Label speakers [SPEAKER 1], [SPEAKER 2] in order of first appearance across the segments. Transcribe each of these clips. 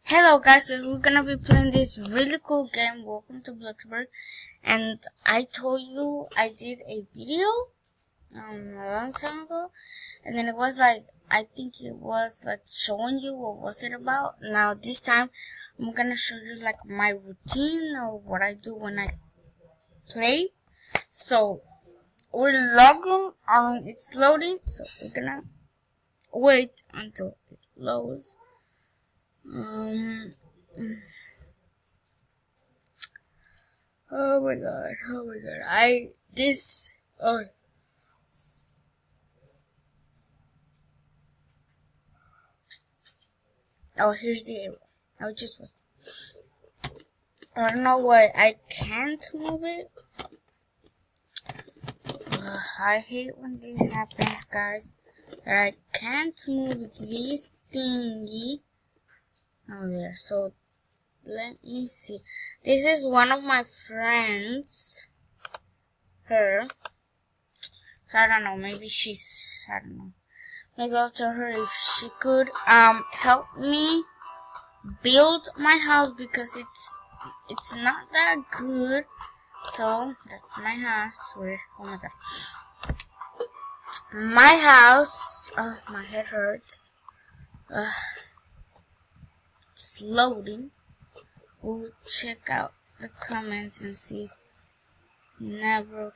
[SPEAKER 1] Hello guys, so we're gonna be playing this really cool game. Welcome to bloxburg. And I told you I did a video a long time ago, and then it was like, I think it was like showing you what was it about. Now this time I'm gonna show you like my routine or what I do when I play. So we're logging, it's loading, so we're gonna wait until it loads. Oh my god, here's the arrow. I don't know why I can't move it. I hate when this happens, guys, that I can't move this thingy. Oh, there, so let me see. This is one of my friends, her. So I don't know, maybe I don't know. Maybe I'll tell her if she could help me build my house, because it's not that good. So that's my house. Oh my god. My house. Oh, my head hurts. It's loading. We'll check out the comments and see if never.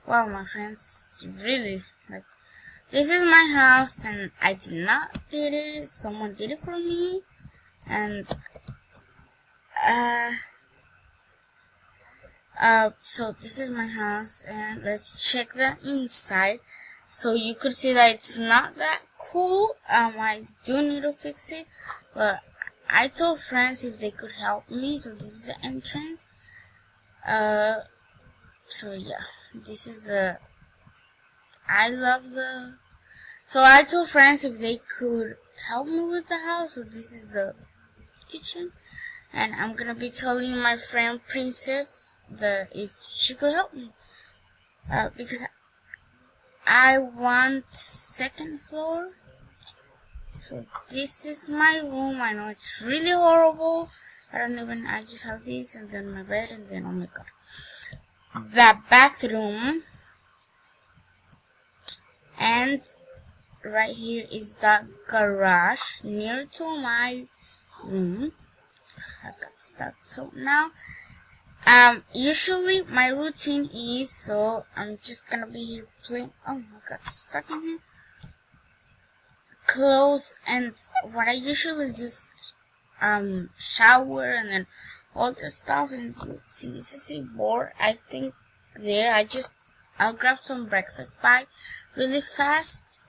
[SPEAKER 1] Wow, my friends, really, like, this is my house and I did not did it. Someone did it for me. And so this is my house, and let's check the inside. So you could see that it's not that cool. I do need to fix it, but I told friends if they could help me. So this is the entrance. So yeah, this is the. So I told friends if they could help me with the house. So this is the kitchen, and I'm gonna be telling my friend Princess if she could help me, because I want second floor. So this is my room. I know it's really horrible. I just have this, and then my bed, and then, oh my god, the bathroom. And right here is the garage near to my room. I got stuck. So now, usually my routine is, so I'm just gonna be here playing. Oh, I got stuck in here. Clothes, and what I usually just shower, and then all the stuff. And see, this is a board. I think there. I'll grab some breakfast bag really fast.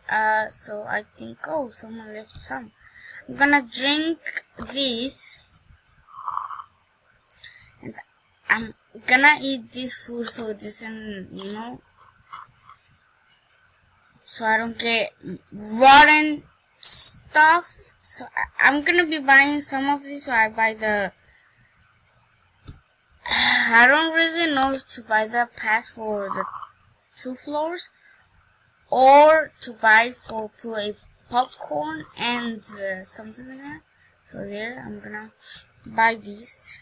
[SPEAKER 1] So I think, oh, someone left some. I'm gonna drink this, and I'm gonna eat this food so it doesn't, so I don't get rotten stuff. So I'm gonna be buying some of this. So I buy I don't really know if to buy the pass for the 2 floors, or to buy for put a popcorn and something like that. So there, I'm gonna buy these.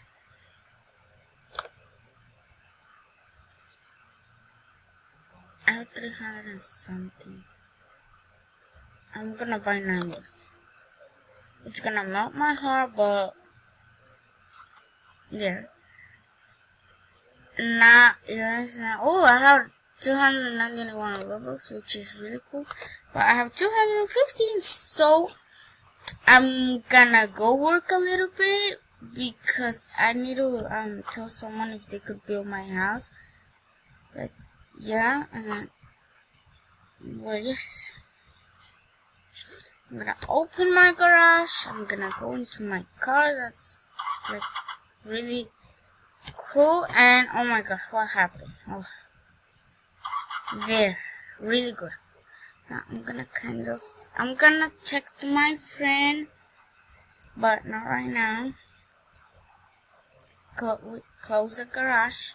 [SPEAKER 1] I have 300 and something. I'm gonna buy 9. It's gonna melt my heart, but there. Oh, I have 291 Robux, which is really cool. But I have 215, so I'm gonna go work a little bit, because I need to tell someone if they could build my house. Like, yeah, well, yes. I'm gonna open my garage. I'm gonna go into my car. That's like really cool. And oh my god, what happened? Oh, there, really good. Now I'm gonna text my friend, but not right now. Close the garage,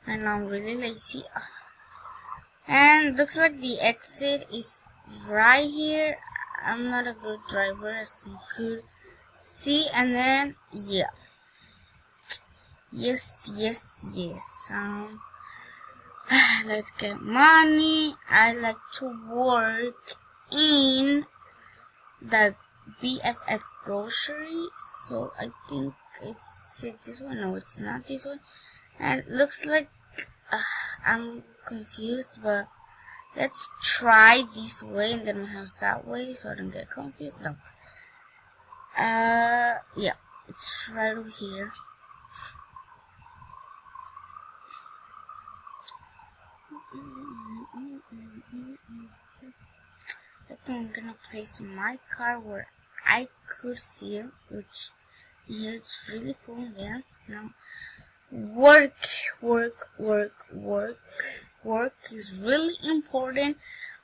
[SPEAKER 1] and I'm really lazy. And looks like the exit is right here. I'm not a good driver, as you could See, and then yeah. Yes. Let's get money. I like to work in the BFF grocery, so I think it's this one. No, it's not this one. And it looks like I'm confused, but let's try this way and then my house that way so I don't get confused. No. Yeah, it's right over here. I'm gonna place my car where I could see it, which here it's really cool there. Now, work is really important.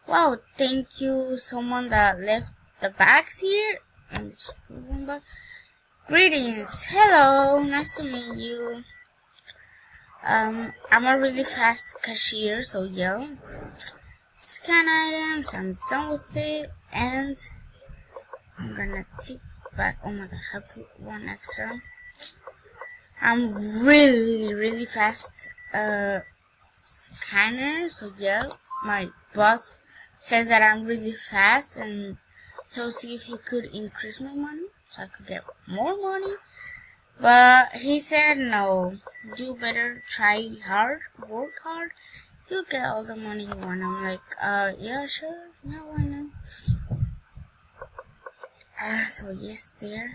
[SPEAKER 1] Wow, thank you someone that left the bags here. Let me just put one back. Greetings, hello, nice to meet you. I'm a really fast cashier, so yeah. Scan items, I'm done with it, and I'm gonna take back. Oh my god, I put one extra. I'm really fast scanner, so yeah, my boss says that I'm really fast and he'll see if he could increase my money so I could get more money, but he said no, do better, try hard, work hard, you'll get all the money you want. I'm like, yeah, sure, yeah, why not? So yes, there.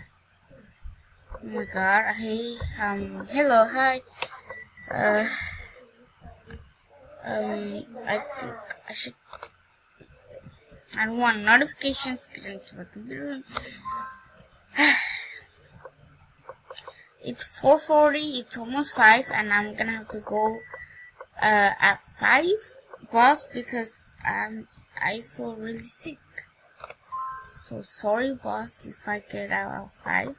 [SPEAKER 1] Oh my god, hey, hello, hi. I think I should. I don't want notifications getting into my computer. It's 4:40. It's almost 5, and I'm gonna have to go at 5, boss, because I feel really sick. So sorry, boss, if I get out at 5.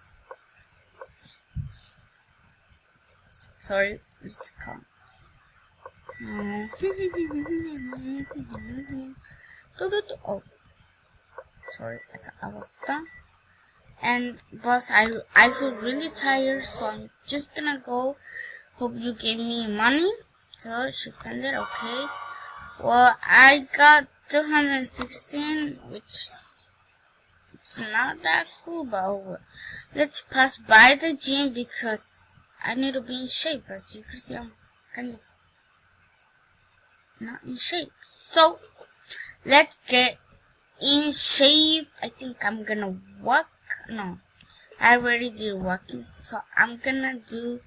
[SPEAKER 1] Sorry, let's come. Oh, sorry, I thought I was done. And boss, I feel really tired, so I'm just gonna go. Hope you give me money. So shift under, okay. Well, I got 216, which it's not that cool, but oh well. Let's pass by the gym because I need to be in shape. As you can see, I'm kind of not in shape. So let's get in shape. I think I'm gonna walk. No, I already did walking, so I'm gonna do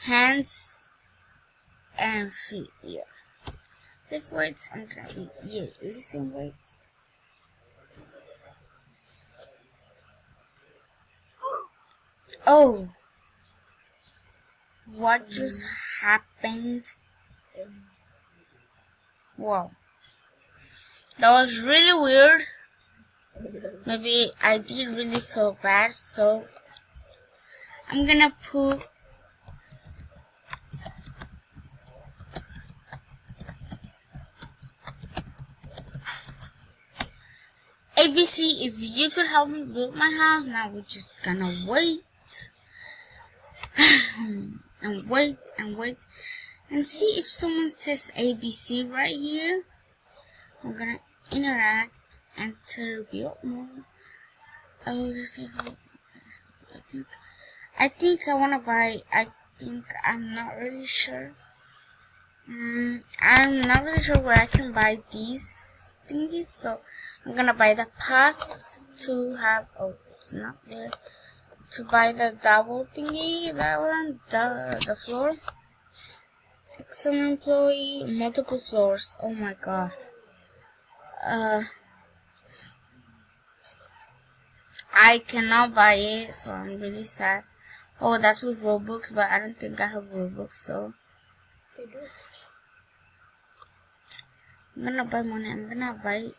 [SPEAKER 1] hands and feet. Yeah, lift weights. I'm gonna be lifting weights. Oh, what just happened? Wow, that was really weird. Maybe I did really feel bad, so I'm gonna put ABC. If you could help me build my house, now we're just gonna wait and wait and see if someone says ABC right here. I'm gonna interact and to build more. Oh, I think I wanna buy. I'm not really sure. I'm not really sure where I can buy these thingies, so I'm gonna buy the pass to have. Oh, it's not there. To buy the double thingy, that one, the floor. Excellent employee, multiple floors. Oh my god. I cannot buy it, so I'm really sad. Oh, that's with Robux, but I don't think I have Robux, so
[SPEAKER 2] You do.
[SPEAKER 1] I'm gonna buy money. I'm gonna buy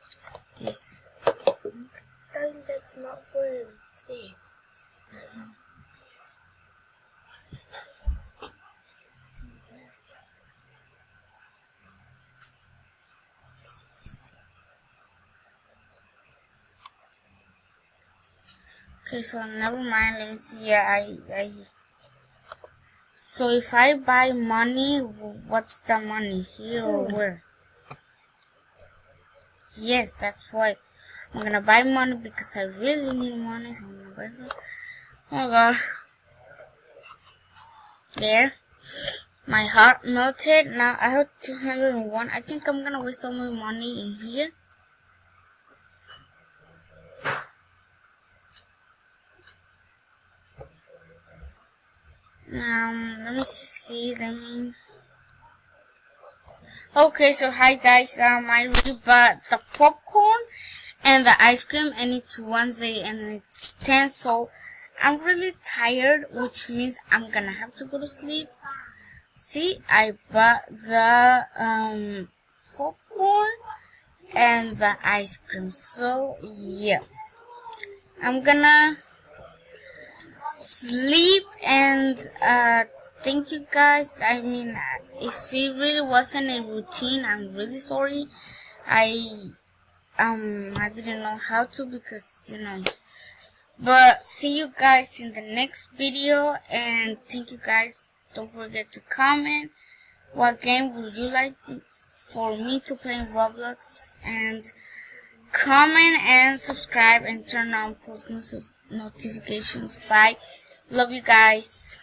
[SPEAKER 1] this.
[SPEAKER 2] Darling, that's not for him. Please.
[SPEAKER 1] Okay, so never mind. Let me see. Yeah, so if I buy money, what's the money? Here or where? Yes, that's why I'm gonna buy money because I really need money. So I'm gonna buy money. Oh god. There. My heart melted. Now I have 201. I think I'm gonna waste all my money in here. Let me see. Okay, so hi guys. I really bought the popcorn and the ice cream, and it's Wednesday and it's 10. So I'm really tired, which means I'm gonna have to go to sleep. See, I bought the popcorn and the ice cream. So yeah, I'm gonna sleep and thank you guys. I mean, if it really wasn't a routine, I'm really sorry. I didn't know how to because but see you guys in the next video, and thank you guys. Don't forget to comment what game would you like for me to play in Roblox, and comment and subscribe and turn on post notifications. Bye. Love you guys.